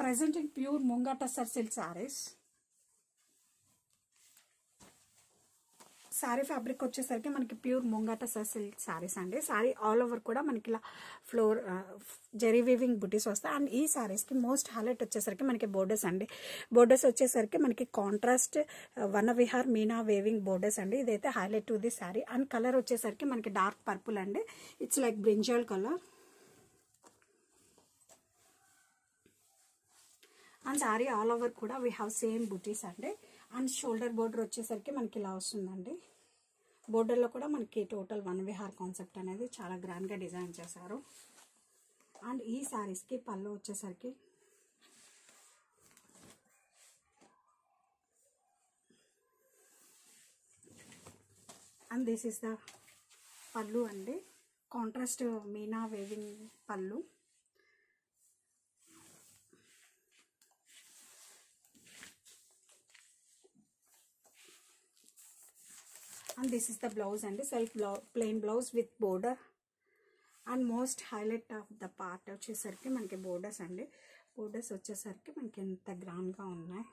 present in pure Munga Tussar silk sarees. Sorry fabric వచ్చేసరికి మనకి pure munga tussar silk saris అండి. Sorry all over కూడా మనకి ఇలా ఫ్లోర్ జెరీ వీవింగ్ బుటీస్ వస్తాయి. అండ్ ఈ సారీస్కి మోస్ట్ హైలైట్ వచ్చేసరికి మనకి బోర్డర్స్ అండి. బోర్డర్స్ వచ్చేసరికి మనకి contrast Vanavihar Meena weaving borders అండి. ఇదైతే highlight to the sorry. And colour వచ్చేసరికి మనకి డార్క్ పర్పుల్ అండి. It's like brinjal colour. And sorry all over కూడా వీ హ్యావ్ సేమ్ బుటీస్ అండి. అండ్ షోల్డర్ బోర్డర్ వచ్చేసరికి మనకి ఇలా వస్తుందండి. బోర్డర్లో కూడా మనకి టోటల్ వన్ విహార్ కాన్సెప్ట్ అనేది చాలా గ్రాండ్గా డిజైన్ చేశారు. అండ్ ఈ శారీస్కి పళ్ళు వచ్చేసరికి అండ్ దిస్ ఇస్ ద పళ్ళు అండి. కాంట్రాస్ట్ మీనా వేవింగ్ పళ్ళు. And this is the blouse and self plain blouse with border. And most highlight of the part వచ్చేసరికి మనకి బోర్డర్స్ అండి. బోర్డర్స్ వచ్చేసరికి మనకి ఎంత గ్రాండ్గా ఉన్నాయి.